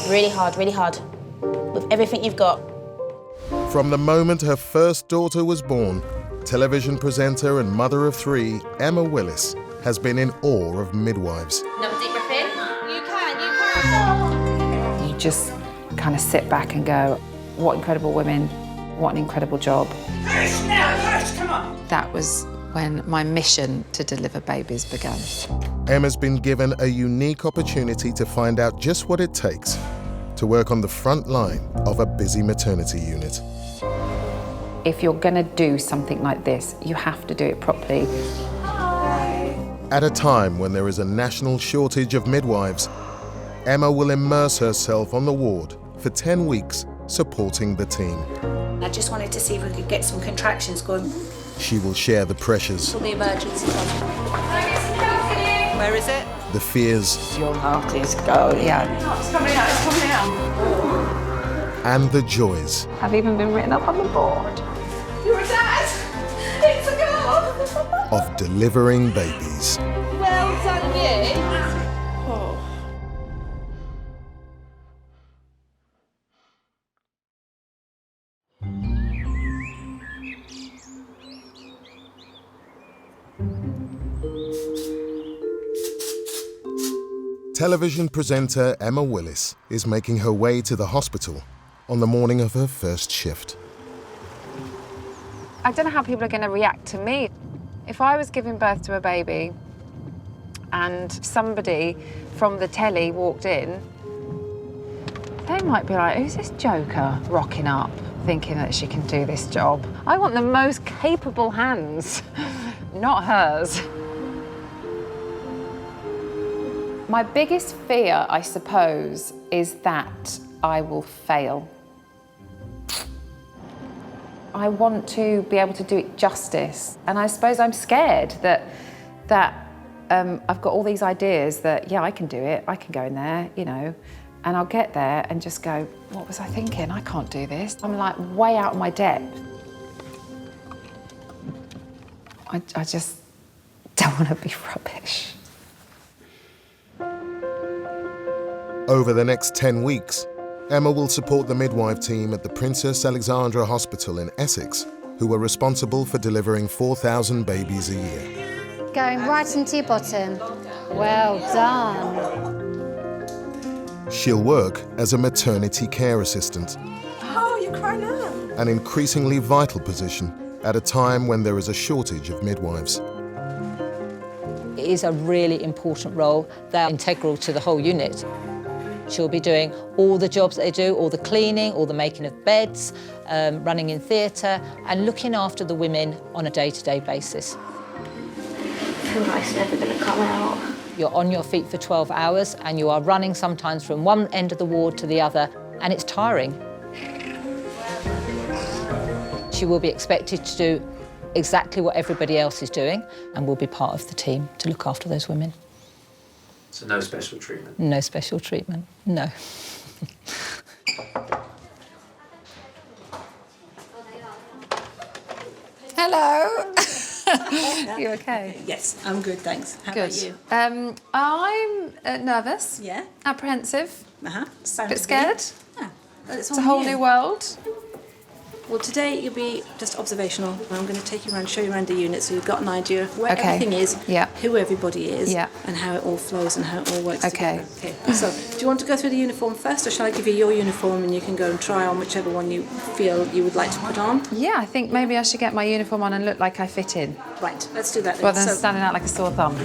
Really hard, with everything you've got. From the moment her first daughter was born, television presenter and mother of 3, Emma Willis, has been in awe of midwives. Another deep breath in. You can. You just kind of sit back and go, what incredible women, what an incredible job. Push now, push, come on. That was when my mission to deliver babies began. Emma's been given a unique opportunity to find out just what it takes to work on the front line of a busy maternity unit. If you're going to do something like this, you have to do it properly. At a time when there is a national shortage of midwives, Emma will immerse herself on the ward for 10 weeks, supporting the team. I just wanted to see if we could get some contractions going. She will share the pressures, For the emergency one. Where is it? the fears, Your heart is going. Yeah. It's coming out, it's coming out. and the joys I've even been written up on the board. You're a dad. It's a girl. of delivering babies. Well done, you. Oh. Television presenter Emma Willis is making her way to the hospital on the morning of her first shift. I don't know how people are going to react to me. If I was giving birth to a baby and somebody from the telly walked in, they might be like, who's this joker rocking up, thinking that she can do this job? I want the most capable hands, not hers. My biggest fear, I suppose, is that I will fail. I want to be able to do it justice. And I suppose I'm scared that I've got all these ideas that, yeah, I can do it, I can go in there, you know, and I'll get there and just go, what was I thinking? I can't do this. I'm like way out of my depth. I just don't want to be rubbish. Over the next 10 weeks, Emma will support the midwife team at the Princess Alexandra Hospital in Essex, who are responsible for delivering 4,000 babies a year. Going right into your bottom. Well done. She'll work as a maternity care assistant, Oh, you're crying out. an increasingly vital position at a time when there is a shortage of midwives. It is a really important role. They're integral to the whole unit. She'll be doing all the jobs they do, all the cleaning, all the making of beds, running in theatre, and looking after the women on a day-to-day basis. I feel like it's never going to come out. You're on your feet for 12 hours and you are running sometimes from one end of the ward to the other, and it's tiring. She will be expected to do exactly what everybody else is doing and will be part of the team to look after those women. So no special treatment? No special treatment, no. Hello. You okay? Yes, I'm good, thanks. How Good. about you? I'm nervous. Yeah? Apprehensive. Sounds A bit scared. Yeah. It's a whole new world. Well, today you'll be just observational. I'm going to take you around, show you around the unit so you've got an idea of where Okay. everything is, Yeah. who everybody is, Yeah. and how it all flows and how it all works Okay. together. Okay. So, do you want to go through the uniform first, or shall I give you your uniform and you can go and try on whichever one you feel you would like to put on? Yeah, I think maybe I should get my uniform on and look like I fit in, Right, let's do that then. rather than So- standing out like a sore thumb.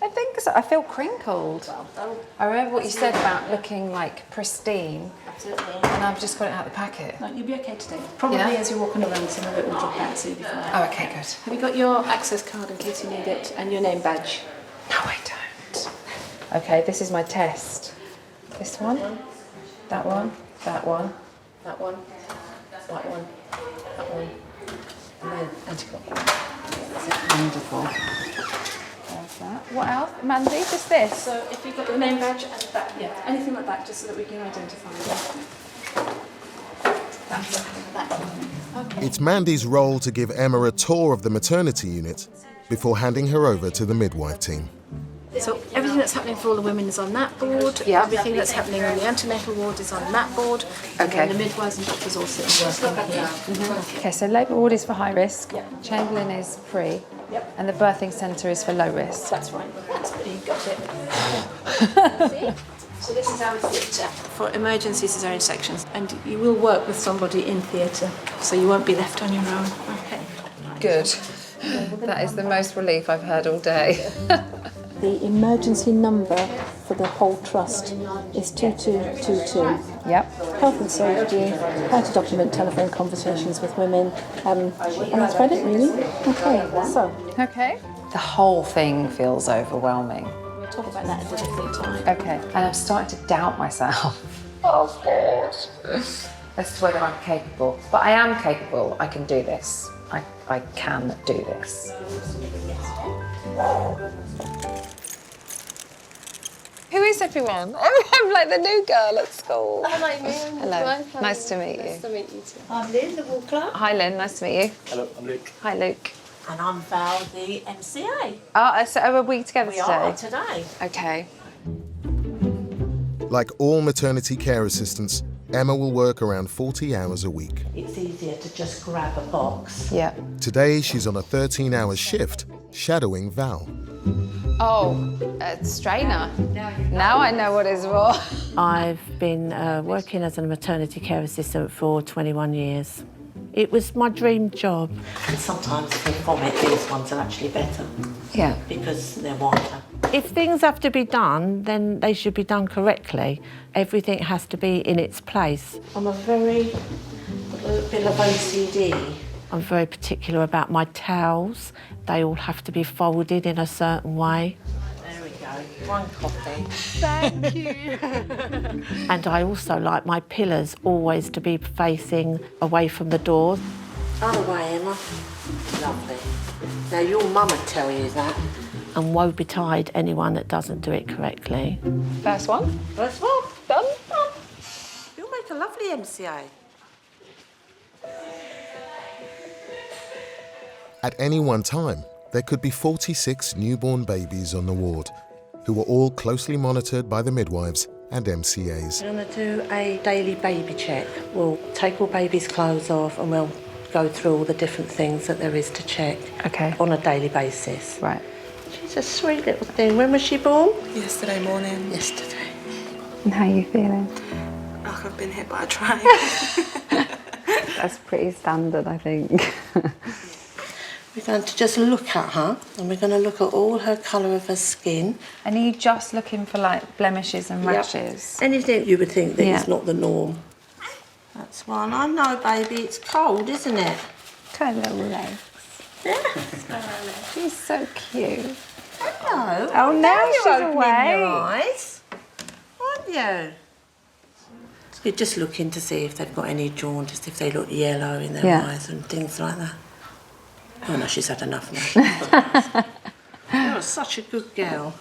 I think so. I feel crinkled. I remember what you said about looking like pristine, Absolutely. and I've just got it out of the packet. No, you'll be okay today. Probably Yeah? as you're walking around, some of it will drop out, so you'll be fine. Oh, okay, good. Have you got your access card in case you need it, and your name badge? No, I don't. Okay, this is my test. This one, that one, that one, That one, that one, that one, and then anti-clockwise. Wonderful. There's that. What else? Mandy, just this? So if you've got your name badge and that, yeah, anything like that, just so that we can identify you. That. Okay. It's Mandy's role to give Emma a tour of the maternity unit before handing her over to the midwife team. So everything that's happening for all the women is on that board. Yeah. Everything that's happening in the antenatal ward is on that board. Okay. And then the midwives and doctors all sit and work on here. Okay, so labour ward is for high risk, Chamberlain is free, and the birthing centre is for low risk. That's right. That's you got it. So this is our theatre for emergency caesarean sections, and you will work with somebody in theatre, so you won't be left on your own. Okay. Good. That is the most relief I've heard all day. The emergency number for the whole trust is 2222. Yep. Health and safety, how to document telephone conversations with women, and that's about it really. Okay, so Okay. The whole thing feels overwhelming. we'll talk about that at a different time. Okay. And I'm starting to doubt myself. Of course. As to whether I'm capable. But I am capable. I can do this. I can do this. Who is everyone? I'm like the new girl at school. Hello, Miriam. Hello. Nice to meet you. Nice to meet you too. I'm Lynn, the wall clerk. Hi, Lynn. Nice to meet you. Hello, I'm Luke. Hi, Luke. And I'm Val, the MCA. Oh, so are we together We today? are today. Okay. Like all maternity care assistants, Emma will work around 40 hours a week. It's easier to just grab a box. Yeah. Today, she's on a 13-hour shift, shadowing Val. Oh, a strainer. Now I know what it's for. I've been working as a maternity care assistant for 21 years. It was my dream job. And sometimes if they vomit, these ones are actually better Yeah. because they're whiter. If things have to be done, then they should be done correctly. Everything has to be in its place. I'm a little bit of OCD. I'm very particular about my towels. They all have to be folded in a certain way. There we go. One coffee. Thank you. And I also like my pillars always to be facing away from the door. Other way, Emma. Lovely. Now, your mum would tell you that. And woe betide anyone that doesn't do it correctly. First one. First one. Done. You'll make a lovely MCA. At any one time, there could be 46 newborn babies on the ward, who were all closely monitored by the midwives and MCAs. We're going to do a daily baby check. We'll take all baby's clothes off and we'll go through all the different things that there is to check Okay. on a daily basis. Right. She's a sweet little thing. When was she born? Yesterday morning. Yesterday. And how are you feeling? Like I've been hit by a train. That's pretty standard, I think. We're going to just look at her and we're going to look at all her colour of her skin. And are you just looking for like blemishes and rashes? Anything you would think that Yeah. is not the norm. That's one. I know, baby. It's cold, isn't it? Her little legs. Yeah. She's so cute. Hello. Oh, now you're she's opening awake. your eyes, aren't you? You're just looking to see if they've got any jaundice, if they look yellow in their Yeah. eyes and things like that. Oh no, she's had enough now. You're such a good girl.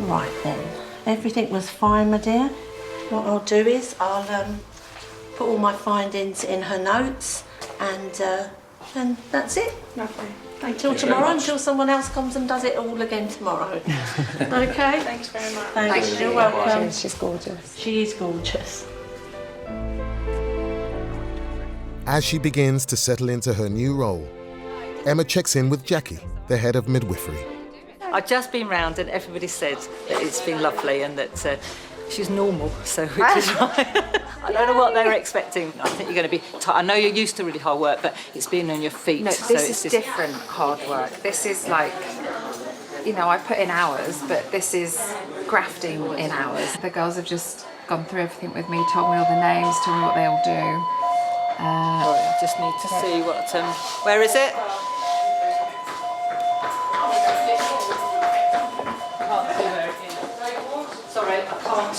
Right then, everything was fine, my dear. What I'll do is I'll put all my findings in her notes, and that's it. Lovely. Until tomorrow, until someone else comes and does it all again tomorrow. Okay? Thanks very much. Thanks. You're welcome. She's gorgeous. She is gorgeous. As she begins to settle into her new role, Emma checks in with Jackie, the head of midwifery. I've just been round and everybody said that it's been lovely and that she's normal, so which is right. I don't know what they were expecting. I think you're going to be I know you're used to really hard work, but it's been on your feet. No, so this it's is just different hard work. This is like, you know, I put in hours, but this is grafting in hours. The girls have just gone through everything with me, told me all the names, told me what they all do. I just need to see what. Where is it? Sorry, I can't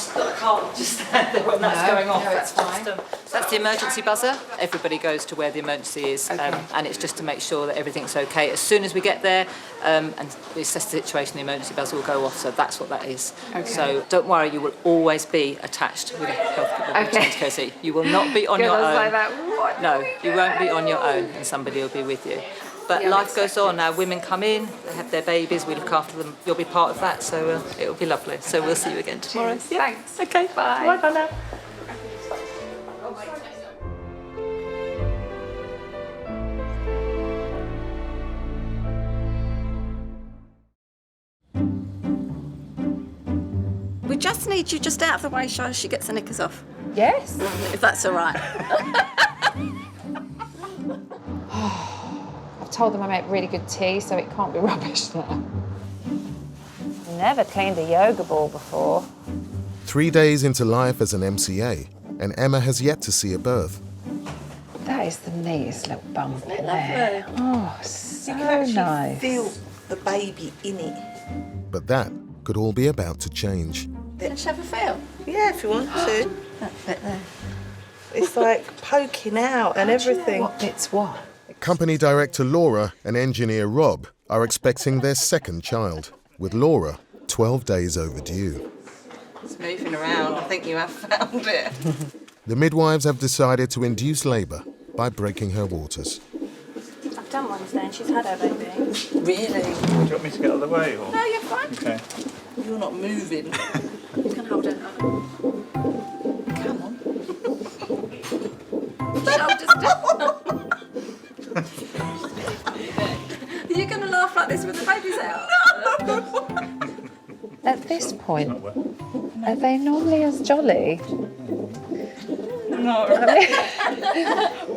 can't just stand there when that's going off. No, it's fine. That's the emergency buzzer. Everybody goes to where the emergency is, and it's just to make sure that everything's okay. As soon as we get there and we assess the situation, the emergency buzzer will go off, so that's what that is. Okay. So don't worry, you will always be attached with a health care seat. You will not be on your own. Like that. What? No, you won't be on your own, and somebody will be with you. But life goes on. Now women come in, they have their babies, we look after them. You'll be part of that, so it'll be lovely. So we'll see you again tomorrow. Yeah. Thanks. Okay, bye. Bye now. We just need you just out of the way so she gets the knickers off. Yes. If that's all right. I've told them I make really good tea, so it can't be rubbish now. Never cleaned a yoga ball before. 3 days into life as an MCA, and Emma has yet to see a birth. That is the neatest little bump in Lovely. there. Oh, so You can actually nice. feel the baby in it. But that could all be about to change. Let's have a feel. Yeah, if you want to. That bit there. It's like poking out and everything. What bit's what? Company director Laura and engineer Rob are expecting their second child, with Laura 12 days overdue. It's moving around. I think you have found it. The midwives have decided to induce labour by breaking her waters. I've done one today and she's had her baby. Really? Do you want me to get out of the way? Or? No, you're fine. Okay. You're not moving. You can hold her. Come on. Shoulders down. Are you going to laugh like this when the baby's out? At this point, are they normally as jolly? No.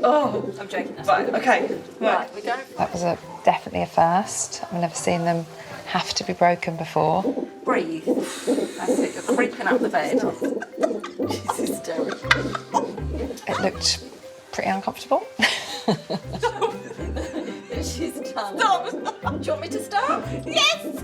Oh, I'm joking. Right, okay. Right, we go. That was definitely a first. I've never seen them have to be broken before. Breathe. That's it. You're creeping up the bed. She's hysterical. It looked pretty uncomfortable. She's done. Stop. Do you want me to stop? Yes.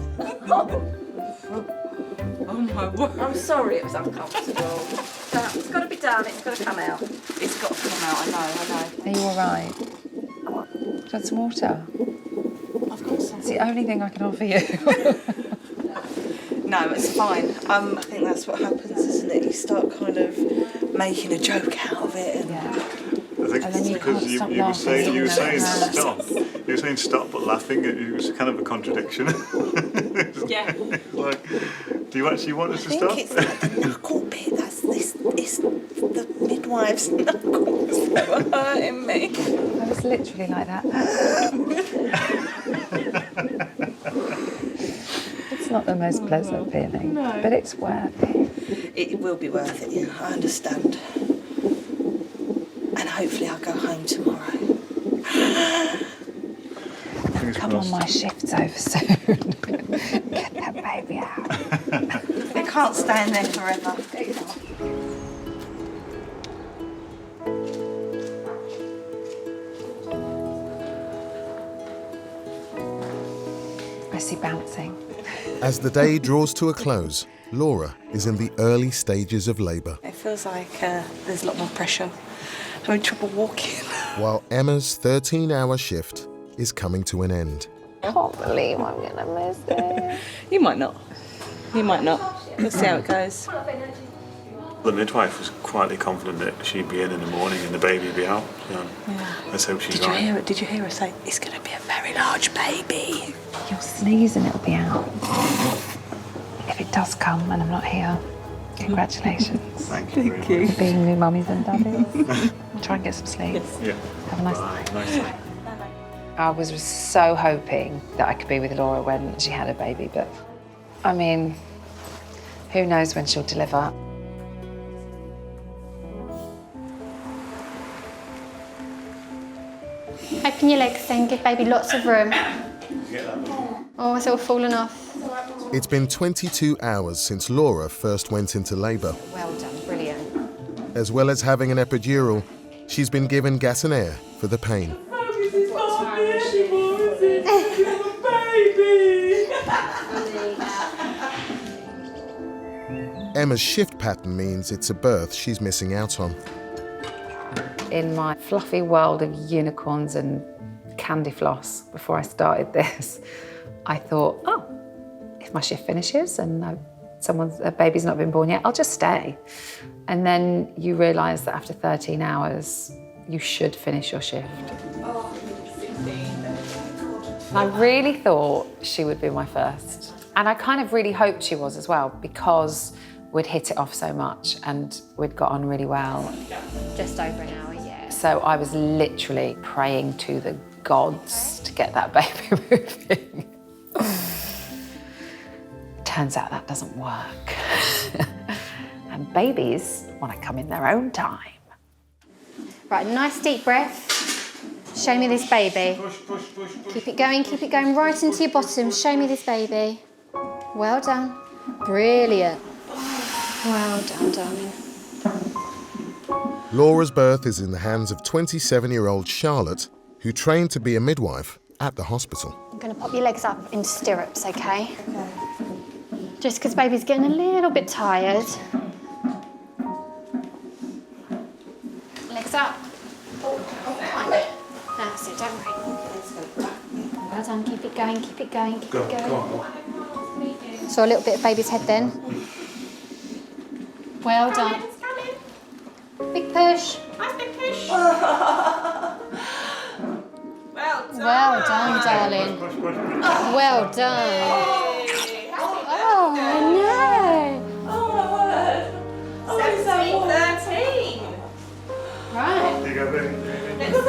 Oh my word. I'm sorry it was uncomfortable. It's got to be done. It's got to come out. It's got to come out, I know. Are you all right? Do you want some water? I've got some. It's the only thing I can offer you. No, it's fine. I think that's what happens, isn't it? You start kind of making a joke out of it. And Yeah. I think And then it's you because can't you stop were laughing, saying even though it hurts. stop. You were saying stop but laughing. It was kind of a contradiction. Yeah. Like, do you actually want us to I stop? think it's like the knuckle bit. It's the midwife's knuckles that were hurting me. I was literally like that. It's not the most pleasant feeling, but it's worth it. It will be worth it, yeah, I understand. And hopefully I'll go home tomorrow. Come on, my shift's over soon. Get that baby out. It can't stay in there forever. I see bouncing. As the day draws to a close, Laura is in the early stages of labour, It feels like there's a lot more pressure. I'm having trouble walking. while Emma's 13-hour shift is coming to an end. I can't believe I'm going to miss it. You might not. You might not. We'll see how it goes. The midwife was quietly confident that she'd be in the morning and the baby would be out. So let's hope she's right. Did you hear her say, it's going to be a very large baby? You'll sneeze and it'll be out. If it does come and I'm not here, congratulations. Thank you. Thank you. Being new mummies and daddies. Try and get some sleep. Yeah. Have a nice Bye. Nice night. I was so hoping that I could be with Laura when she had her baby, but I mean, who knows when she'll deliver. Open your legs then, give baby lots of room. Oh, it's all fallen off. It's been 22 hours since Laura first went into labour. Well done, brilliant. As well as having an epidural, she's been given gas and air for the pain. Emma's shift pattern means it's a birth she's missing out on. In my fluffy world of unicorns and candy floss before I started this, I thought, oh, if my shift finishes and a baby's not been born yet, I'll just stay. And then you realise that after 13 hours, you should finish your shift. I really thought she would be my first. And I kind of really hoped she was as well, because we'd hit it off so much and we'd got on really well. Just over an hour, yeah. So I was literally praying to the gods to get that baby moving. Turns out that doesn't work. And babies want to come in their own time. Right, nice deep breath. Show me this baby. Keep it going right into your bottom. Show me this baby. Well done. Brilliant. Well done, darling. Laura's birth is in the hands of 27-year-old Charlotte, who trained to be a midwife at the hospital. I'm going to pop your legs up into stirrups, okay? Just because baby's getting a little bit tired. Legs up. Fine. That's it, don't worry. Well done, keep it going, keep it going, keep it going. So a little bit of baby's head then. Well done. Big push. Nice big push. Well done, darling. Well done. Oh, I know. Oh my word. 17, 13. Right. There you go, baby. Let's see.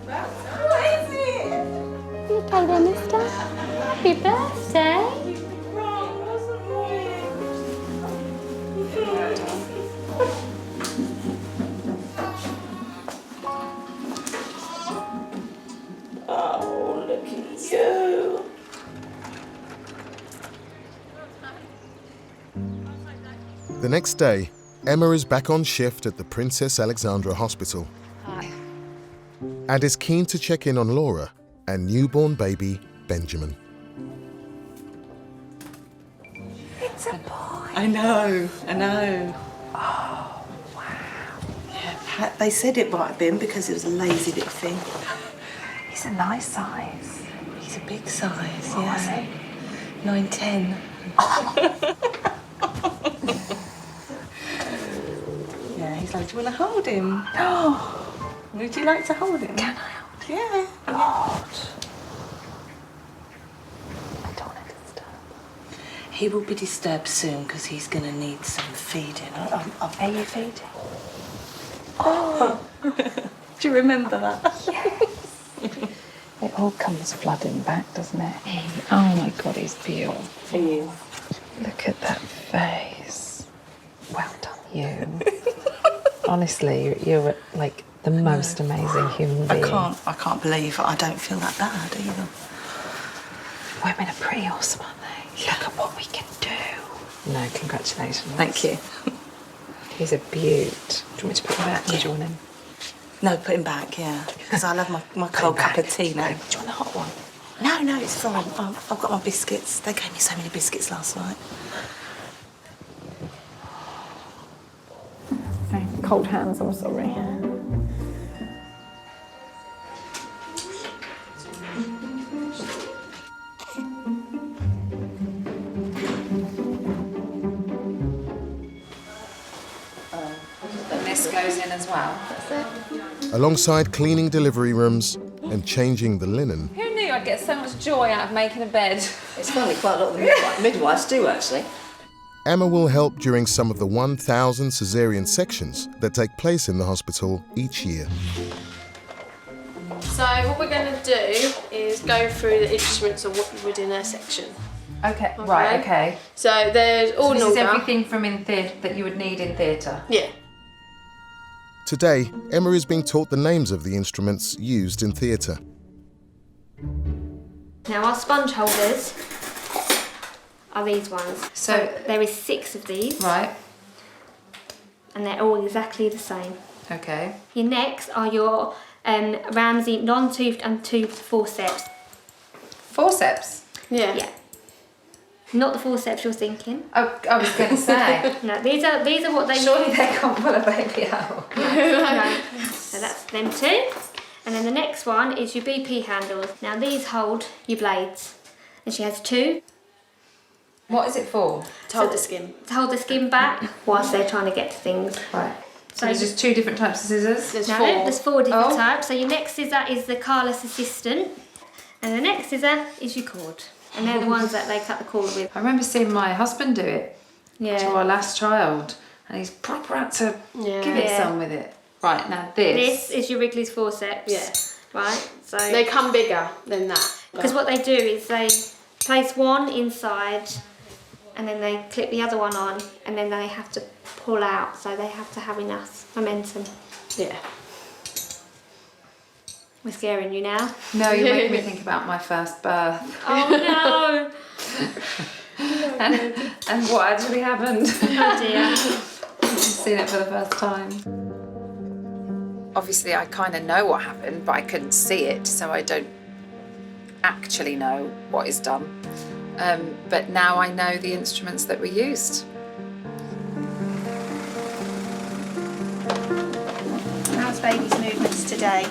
Well done. What is it? Okay then, mister. Happy birthday. Wrong, wasn't it? Oh, look at you. The next day, Emma is back on shift at the Princess Alexandra Hospital. Hi. And is keen to check in on Laura and newborn baby Benjamin. It's a boy. I know. Oh, wow. Yeah, they said it might have been because it was a lazy little thing. He's a nice size. He's a big size, What was yeah. he? 9'10". Yeah, he's like, do you want to hold him? Oh, Would you like to hold him? can I hold him? Yeah. God. I don't want to disturb. He will be disturbed soon because he's going to need some feeding. Are you feeding? Oh. Do you remember that? Yes. It all comes flooding back, doesn't it? Oh my God, he's beautiful. He is. Look at that face. Well done, you. Honestly, you're like the most amazing human being. I can't believe I don't feel that bad either. Women are pretty awesome, aren't they? Look at what we can do. No, congratulations. Thank you. He's a beaut. Do you want me to put him back? Or do you want him? No, put him back, yeah. Because I love my cold cup of tea now. Do you want a hot one? No, it's fine. I've got my biscuits. They gave me so many biscuits last night. Cold hands, I'm sorry. The mist goes in as well. Alongside cleaning delivery rooms and changing the linen, Who knew I'd get so much joy out of making a bed? It's funny, quite a lot of the midwives do actually. Emma will help during some of the 1,000 caesarean sections that take place in the hospital each year. So what we're going to do is go through the instruments of what you would in a section. Okay, right, okay. So there's all This is order. everything from in theatre that you would need in theatre? Yeah. Today, Emma is being taught the names of the instruments used in theatre. Now our sponge holders are these ones. So there is 6 of these. Right. And they're all exactly the same. Okay. Your next are your Ramsey non-toothed and toothed forceps. Forceps? Yeah. Yeah. Not the forceps you're thinking. Oh, I was going to say. No, these are what they. Surely they can't pull a baby out. No. So that's them two. And then the next one is your BP handles. Now these hold your blades. And she has two. What is it for? To hold the skin. To hold the skin back whilst they're trying to get to things. Right. So there's just 2 different types of scissors? There's 4 different types. So your next scissor is the Carless Assistant. And the next scissor is your cord. And they're the ones that they cut the cord with. I remember seeing my husband do it to our last child. And he's proper had to give it some with it. Right, now this is your Wrigley's forceps. Yeah. Right, so they come bigger than that. Because what they do is they place one inside and then they clip the other one on and then they have to pull out, so they have to have enough momentum. Yeah. We're scaring you now. No, you're making me think about my first birth. Oh no! and what actually happened. Oh dear. I've just seen it for the first time. Obviously I kind of know what happened, but I couldn't see it, so I don't actually know what is done. But now I know the instruments that were used. How's baby's movements today?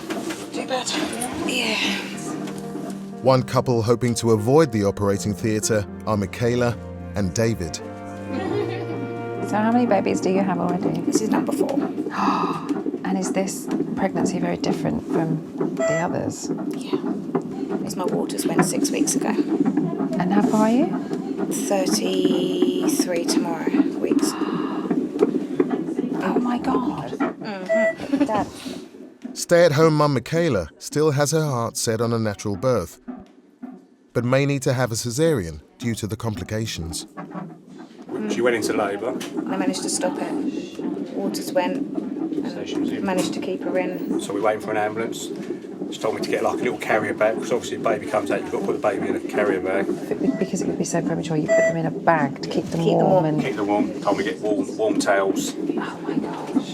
Do better. Yeah. One couple hoping to avoid the operating theatre are Michaela and David. So how many babies do you have already? This is number 4. And is this pregnancy very different from the others? Yeah. Because my waters went 6 weeks ago. And how far are you? 33 tomorrow weeks. Oh my God. Mm-hmm. Dad. Stay-at-home mum Michaela still has her heart set on a natural birth, but may need to have a caesarean due to the complications. She went into labour. I managed to stop it. Waters went, So she was in. managed to keep her in. So we're waiting for an ambulance. She told me to get like a little carrier bag, because obviously the baby comes out, you've got to put the baby in a carrier bag. Because it would be so premature, you put them in a bag to keep them warm. And... Keep them warm. Told me to get warm towels. Oh my gosh.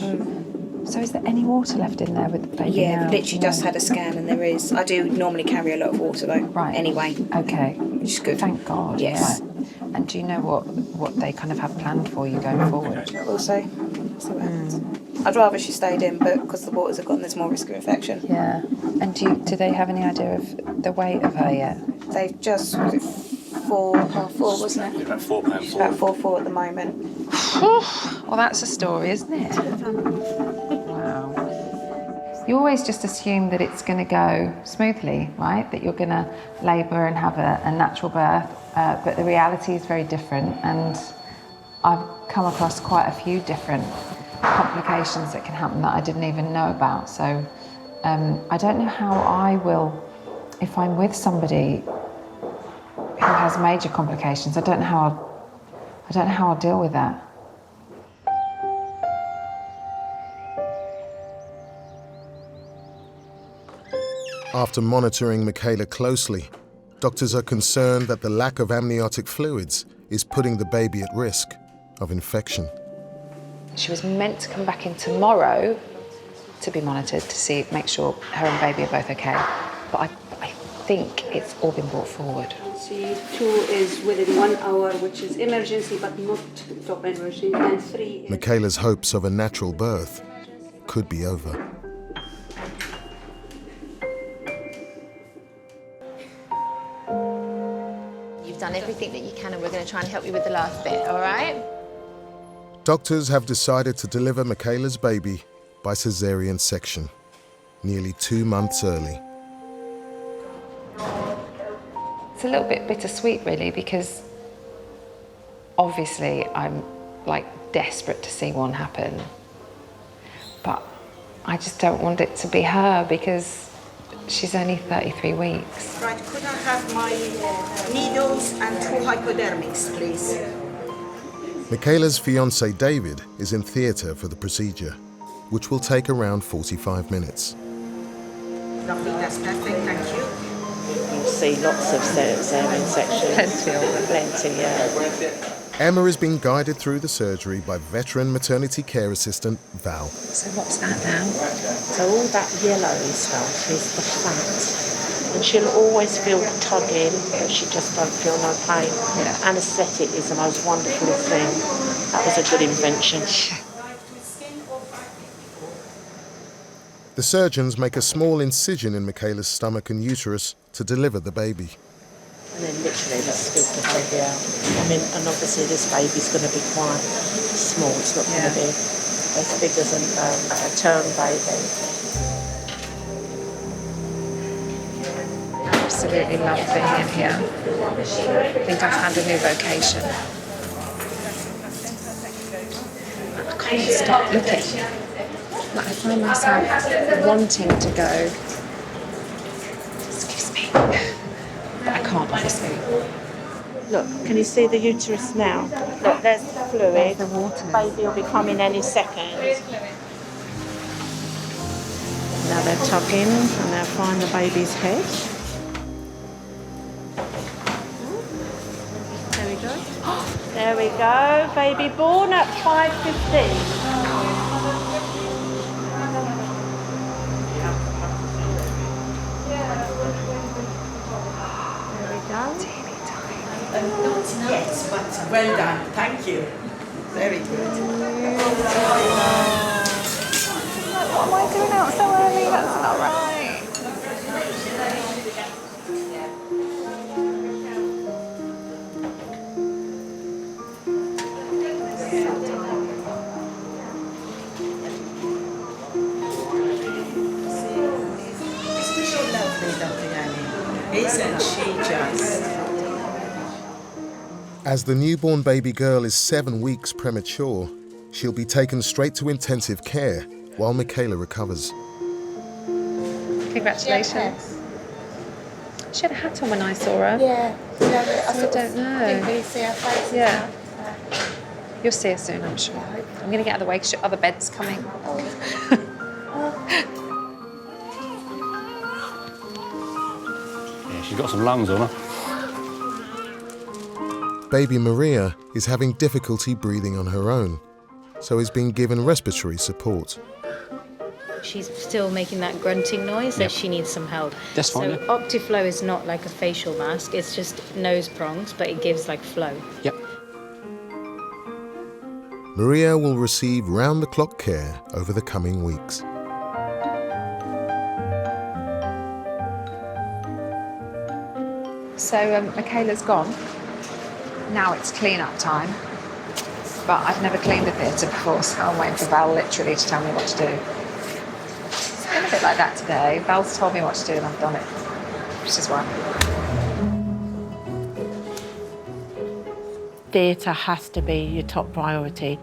So is there any water left in there with the baby Yeah, now? literally just had a scan and there is. I do normally carry a lot of water though. Right. Anyway. Okay. Which is good. Thank God. Yes. Right. And do you know what they kind of have planned for you going forward? Also, see what happens. I'd rather she stayed in, but because the waters have gone, there's more risk of infection. Yeah. And do they have any idea of the weight of her yet? They've just, was it 4.4, wasn't it? About £4. She's about 4.4 at the moment. Well, that's a story, isn't it? Wow. You always just assume that it's going to go smoothly, right? That you're going to labour and have a natural birth, but the reality is very different, and I've come across quite a few different complications that can happen that I didn't even know about. So I don't know how I will, if I'm with somebody who has major complications, I don't know how I'll deal with that. After monitoring Michaela closely, doctors are concerned that the lack of amniotic fluids is putting the baby at risk of infection. She was meant to come back in tomorrow to be monitored to make sure her and baby are both okay. But I think it's all been brought forward. C2 is within 1 hour, which is emergency, but not top emergency, and 3 is... Michaela's hopes of a natural birth could be over. You've done everything that you can and we're going to try and help you with the last bit, all right? Doctors have decided to deliver Michaela's baby by caesarean section, nearly 2 months early. It's a little bit bittersweet, really, because obviously I'm desperate to see one happen, but I just don't want it to be her because she's only 33 weeks. Right, could I have my needles and 2 hypodermics, please? Michaela's fiancé David is in theatre for the procedure, which will take around 45 minutes. Lovely, that's perfect, thank you. You'll see lots of caesarean sections. Plenty, yeah. Emma is being guided through the surgery by veteran maternity care assistant Val. So what's that now? So all that yellow stuff is the fat And she'll always feel the tugging, but she just don't feel no pain. Yeah. Anaesthetic is the most wonderful thing. That was a good invention. The surgeons make a small incision in Michaela's stomach and uterus to deliver the baby. And then literally let's scoop the baby out. I mean, and obviously this baby's going to be quite small. It's not going to be as big as a term baby. Absolutely love being in here. I think I've found a new vocation. I can't stop looking. Like I find myself wanting to go, excuse me, but I can't obviously. Look, can you see the uterus now? Look, there's the fluid. There's the water. Baby will be coming any second. Now they're tugging and they'll find the baby's head. There we go. There we go. Baby born at 5:15. Not yet, but well done. Thank you. Very good. What am I doing out so early? That's not right. Isn't she lovely, Dr. Annie? Isn't she just? As the newborn baby girl is 7 weeks premature, she'll be taken straight to intensive care while Michaela recovers. Congratulations. She had a hat on when I saw her. Yeah. I don't know. Didn't really see her face. Yeah. You'll see her soon, I'm sure. I'm going to get out of the way because your other bed's coming. Yeah, she's got some lungs on her. Baby Maria is having difficulty breathing on her own, so is being given respiratory support. She's still making that grunting noise, so she needs some help. That's fine, So Optiflow is not like a facial mask, it's just nose prongs, but it gives like flow. Yep. Maria will receive round-the-clock care over the coming weeks. So Michaela's gone. Now it's clean-up time. But I've never cleaned a theatre before, so I'm waiting for Val literally to tell me what to do. It's been a bit like that today. Val's told me what to do and I've done it. Which is why. Theatre has to be your top priority.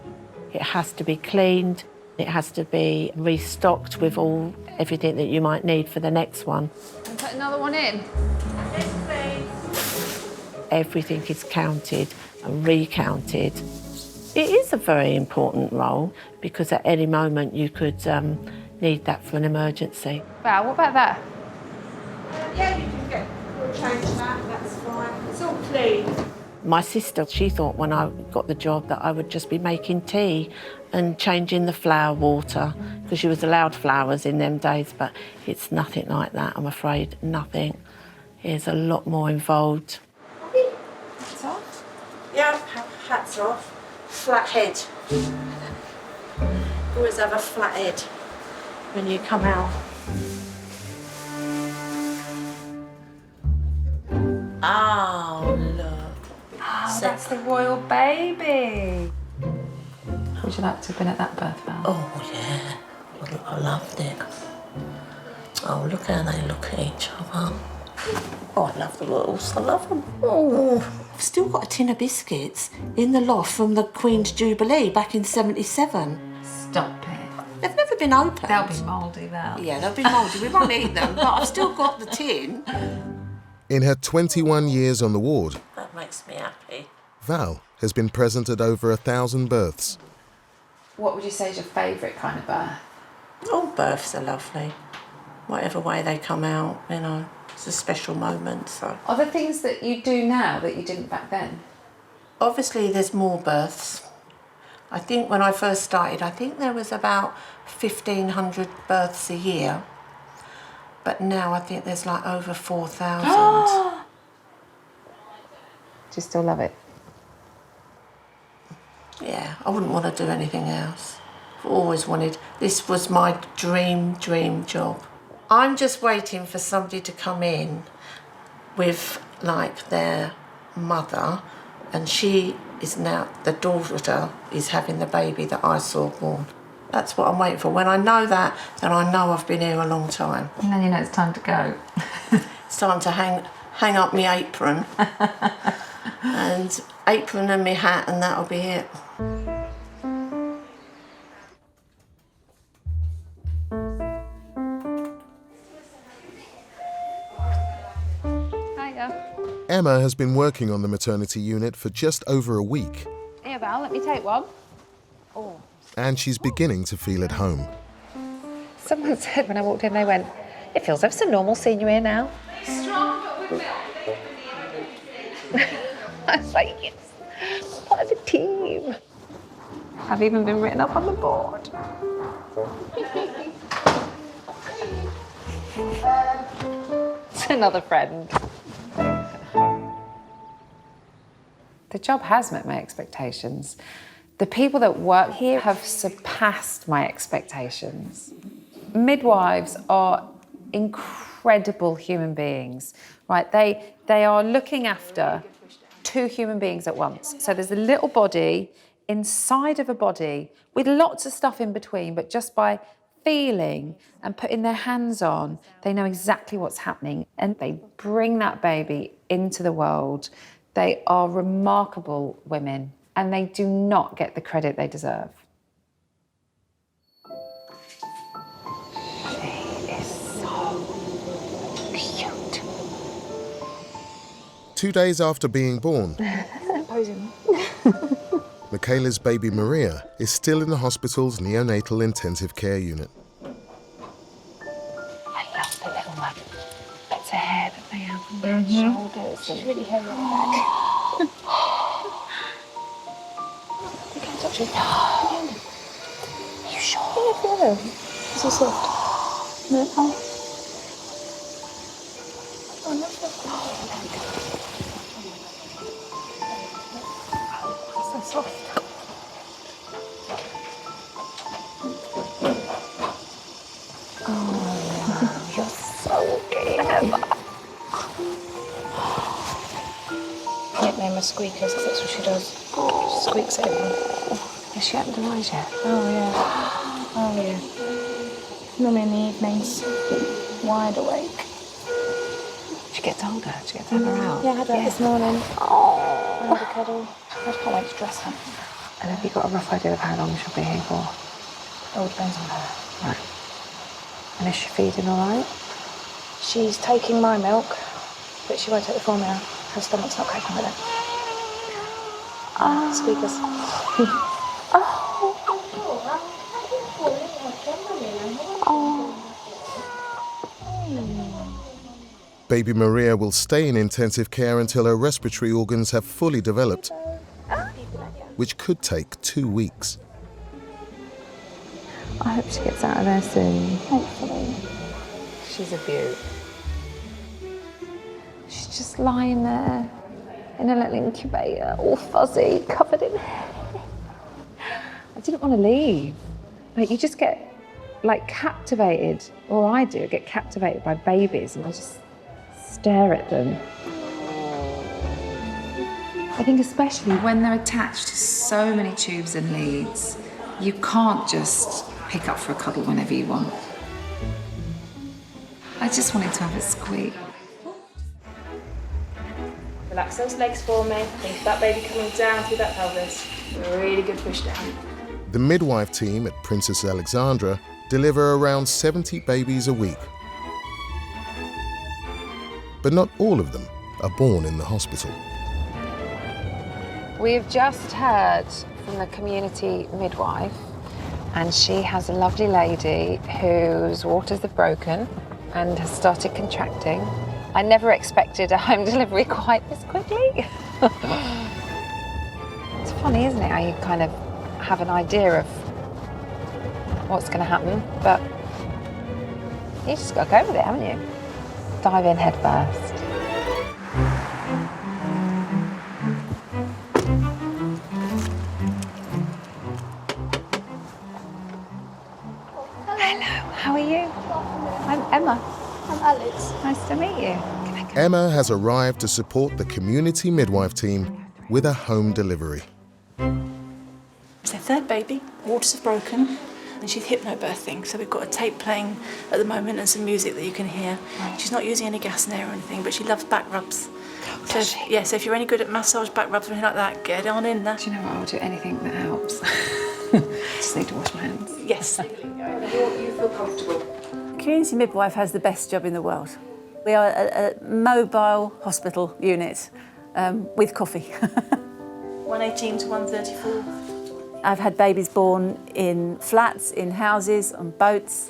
It has to be cleaned. It has to be restocked with everything that you might need for the next one. And put another one in. Everything is counted and recounted. It is a very important role because at any moment you could need that for an emergency. Val, what about that? Yeah, you can change that, that's fine. It's all clean. My sister, she thought when I got the job that I would just be making tea and changing the flower water because she was allowed flowers in them days, but it's nothing like that, I'm afraid, nothing. There's a lot more involved. Hats off? Yeah, hats off. Flat head. Always have a flat head when you come out. Oh, look. Oh, that's the royal baby. Would you like to have been at that birth, Val? Oh, yeah. I loved it. Oh, look how they look at each other. Oh, I love the royals. I love them. Oh, I've still got a tin of biscuits in the loft from the Queen's Jubilee back in '77. Stop it. They've never been opened. They'll be mouldy, Val. Yeah, they'll be mouldy. We won't eat them, but I've still got the tin. In her 21 years on the ward, That makes me happy. Val has been present at over 1,000 births. What would you say is your favourite kind of birth? All births are lovely. Whatever way they come out, you know, it's a special moment, so. Are there things that you do now that you didn't back then? Obviously, there's more births. I think when I first started, I think there was about 1,500 births a year. but now I think there's like over 4,000. Do you still love it? Yeah, I wouldn't want to do anything else. I've always wanted, this was my dream job. I'm just waiting for somebody to come in with like their mother, and she is now, the daughter is having the baby that I saw born. That's what I'm waiting for. When I know that, then I know I've been here a long time. And then you know it's time to go. It's time to hang up my apron and my hat, and that'll be it. Emma has been working on the maternity unit for just over a week. Here, Val, let me take one. Oh. And she's beginning to feel at home. Someone said when I walked in, they went, "It feels ever so normal seeing you here now." Strong but with milk. I was like, yes, part of the team. I've even been written up on the board. It's another friend. The job has met my expectations. The people that work here have surpassed my expectations. Midwives are incredible human beings, right? They are looking after 2 human beings at once. So there's a little body inside of a body with lots of stuff in between, but just by feeling and putting their hands on, they know exactly what's happening, and they bring that baby into the world. They are remarkable women, and they do not get the credit they deserve. She is so cute. 2 days after being born, Michaela's baby Maria is still in the hospital's neonatal intensive care unit. I love the little one. Bits of hair that they have on their shoulders. She's really hairy on the back. You can't touch it. Are you sure? Yeah, feel them. It's so soft. No. Oh, no. So soft. Oh, you're so clever. Nickname her Squeakers, because that's what she does. She squeaks at everyone. Has she opened her eyes yet? Oh, yeah. Oh, yeah. Normally in the evenings. Wide awake. She gets older. She gets to have her out. Yeah, I had that this morning. Oh. I had a cuddle. I just can't wait to dress her. And have you got a rough idea of how long she'll be here for? It all depends on her. Right. And is she feeding all right? She's taking my milk, but she won't take the formula. Her stomach's not coping with it. Squeakers. Baby Maria will stay in intensive care until her respiratory organs have fully developed, which could take 2 weeks. I hope she gets out of there soon. Hopefully. She's a beaut. She's just lying there in a little incubator, all fuzzy, covered in hair. I didn't want to leave. Like, you just get, like, captivated, or I do, get captivated by babies, and I just stare at them. I think especially when they're attached to so many tubes and leads, you can't just pick up for a cuddle whenever you want. I just wanted to have a squeak. Relax those legs for me. Think of that baby coming down through that pelvis. Really good push down. The midwife team at Princess Alexandra deliver around 70 babies a week. But not all of them are born in the hospital. We have just heard from the community midwife, and she has a lovely lady whose waters have broken and has started contracting. I never expected a home delivery quite this quickly. It's funny, isn't it, how you kind of have an idea of what's going to happen, but You just got to go with it, haven't you? Dive in head first. Hello, how are you? I'm Emma. I'm Alex. Nice to meet you. Emma has arrived to support the community midwife team with a home delivery. It's their third baby, waters have broken, and she's hypnobirthing, so we've got a tape playing at the moment and some music that you can hear. She's not using any gas in there or anything, but she loves back rubs. So if you're any good at massage, back rubs or anything like that, get on in there. Do you know what? I'll do anything that helps. Just need to wash my hands. Yes. You feel comfortable. Community midwife has the best job in the world. We are a mobile hospital unit with coffee. 118 to 134. I've had babies born in flats, in houses, on boats.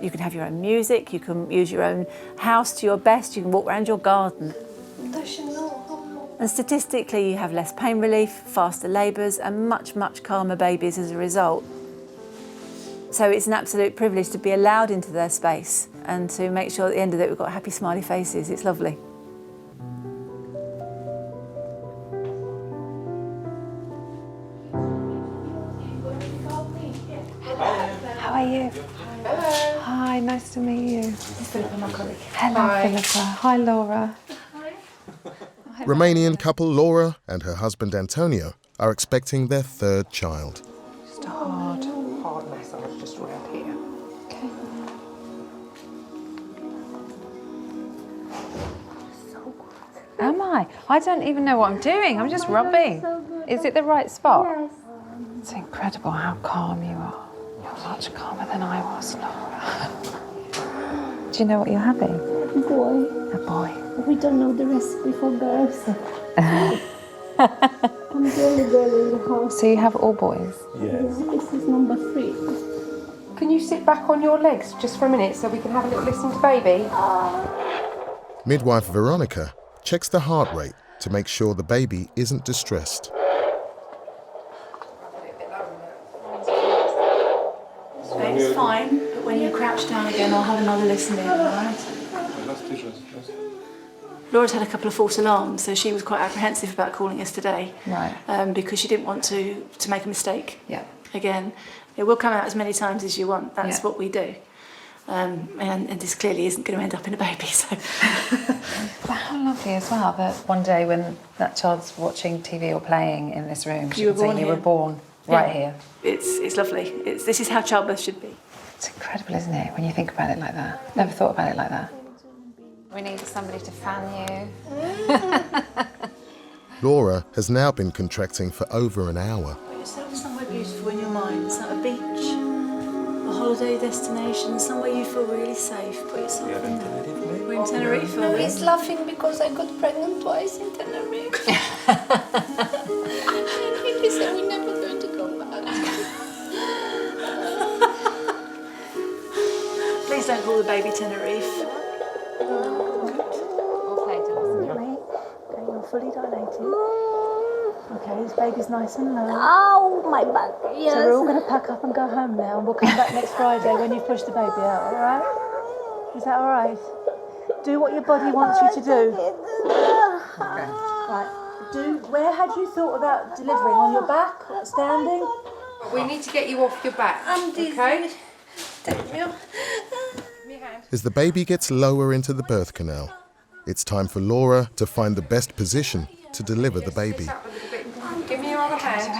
You can have your own music, you can use your own house to your best, you can walk around your garden. And statistically, you have less pain relief, faster labours, and much, much calmer babies as a result. So it's an absolute privilege to be allowed into their space and to make sure at the end of it we've got happy, smiley faces. It's lovely. How are you? Hello. Hi, nice to meet you. This is Philippa, my colleague. Hello, Philippa. Hi, Laura. Romanian couple Laura and her husband Antonio are expecting their third child. Just a hard massage just around here. Okay. Am I? I don't even know what I'm doing. I'm just rubbing. Is it the right spot? Yes. It's incredible how calm you are. You're much calmer than I was, Laura. Do you know what you're having? A boy. A boy. We don't know the recipe for girls. I'm the only girl in the house. So you have all boys? Yes. This is number 3. Can you sit back on your legs just for a minute so we can have a little listen to baby? Midwife Veronica checks the heart rate to make sure the baby isn't distressed. It's fine, but when you crouch down again, I'll have another listen in, all right? Laura's had a couple of false alarms, so she was quite apprehensive about calling us today. Right. Because she didn't want to make a mistake. Yeah. Again, it will come out as many times as you want. That's Yeah. what we do. And this clearly isn't going to end up in a baby, so... But how lovely as well that one day when that child's watching TV or playing in this room, she would say you were born right here. It's lovely. This is how childbirth should be. It's incredible, isn't it, when you think about it like that? Never thought about it like that. We need somebody to fan you. Laura has now been contracting for over an hour. Put yourself somewhere beautiful in your mind. It's like a beach, a holiday destination, somewhere you feel really safe. Put yourself in there. We're in Tenerife. No, he's laughing because I got pregnant twice in Tenerife. And he said we're never going to go back. Please don't call the baby Tenerife. You're fully dilated. Okay, this baby's nice and low. Oh, my back, yes. So we're all going to pack up and go home now, and we'll come back next Friday when you've pushed the baby out, all right? Is that all right? Do what your body wants you to do. Okay. Right. Where had you thought about delivering? On your back? Standing? We need to get you off your back, okay? Thank you. As the baby gets lower into the birth canal, it's time for Laura to find the best position to deliver the baby. Give me your other hand.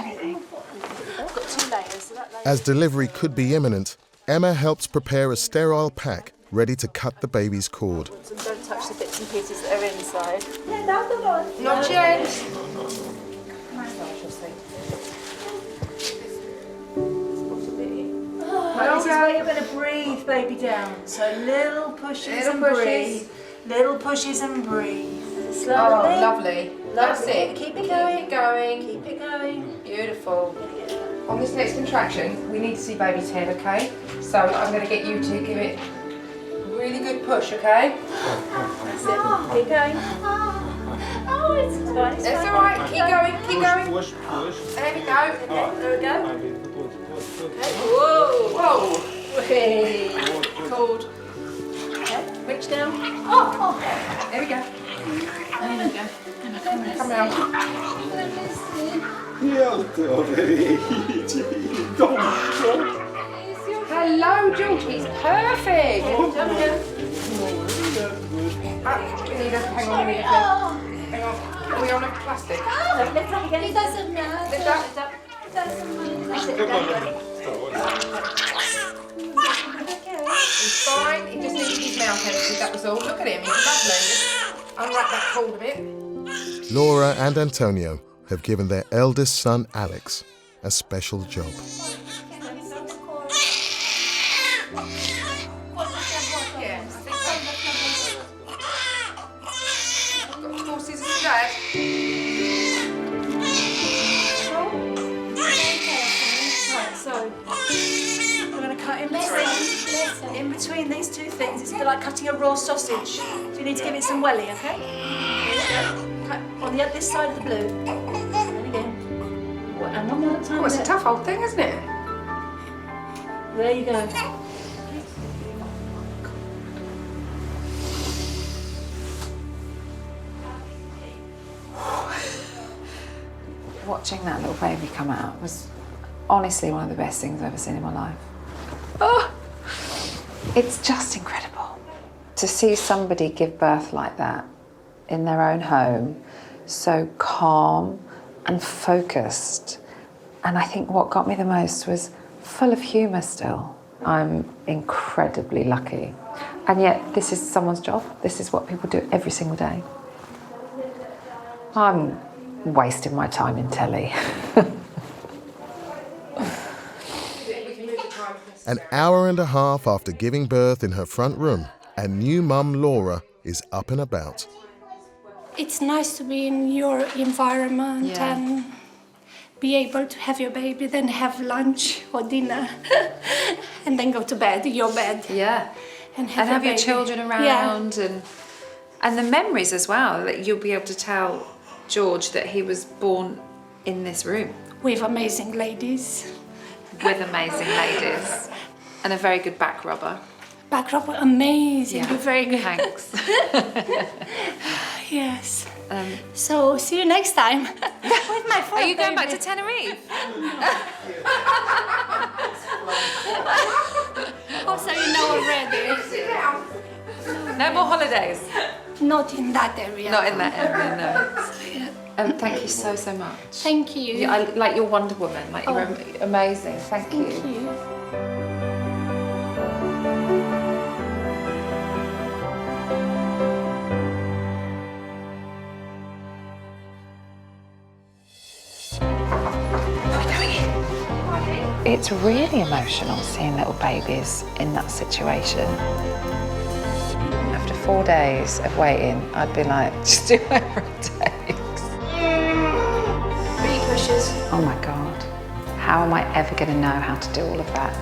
I've got 2 layers, so that layer... As delivery could be imminent, Emma helps prepare a sterile pack ready to cut the baby's cord. So don't touch the bits and pieces that are inside. Not yet. This is where you're going to breathe baby down. So little pushes and breathe. Little pushes and breathe. Slowly. Oh, lovely. That's it. Keep it going. Keep it going. Keep it going. Beautiful. On this next contraction, we need to see baby's head, okay? So I'm going to get you to give it a really good push, okay? That's it. Keep going. Oh, it's fine. It's That's fine. all right. Keep going. Keep going. Push. There we go. There we go. Whoa. Whoa. Hey. Cool. sword. Okay, reach down. Oh, there we go. There we go. Come round. Hello, George. He's perfect. Jump again. We need a hang on. Hang on. Are we on a plastic? Lift up again. He doesn't know. Lift up. He's fine. He just needed his mouth emptied. That was all. Look at him. He's lovely. Just unwrap that cord a bit. Laura and Antonio have given their eldest son, Alex, a special job. In between these two things, it's a bit like cutting a raw sausage. So you need to give it some welly, okay? Cut on this side of the blue. And again. And one more time. Oh, it's a tough old thing, isn't it? There you go. Watching that little baby come out was honestly one of the best things I've ever seen in my life. Oh, it's just incredible to see somebody give birth like that in their own home, so calm and focused. And I think what got me the most was full of humour still. I'm incredibly lucky. And yet this is someone's job. This is what people do every single day. I'm wasting my time in telly. An hour and a half after giving birth in her front room, and new mum Laura is up and about. It's nice to be in your environment and be able to have your baby, then have lunch or dinner, and then go to bed, your bed. Yeah. And have your baby. children around, and the memories as well, that you'll be able to tell George that he was born in this room. With amazing ladies. With amazing ladies. And a very good back rubber. Back rubber, amazing. Yeah. You're very good. Thanks. Yes. So see you next time. With my Are you going back to Tenerife? Oh, so you know already. No more holidays? Not in that area. Not in that area, no. Yeah. Thank you so, so much. Thank you. Yeah, like you're Wonder Woman, like you're amazing. Thank you. Thank you. It's really emotional seeing little babies in that situation. After 4 days of waiting, I'd be like, just do whatever it takes. Three pushes. Oh my God. How am I ever going to know how to do all of that?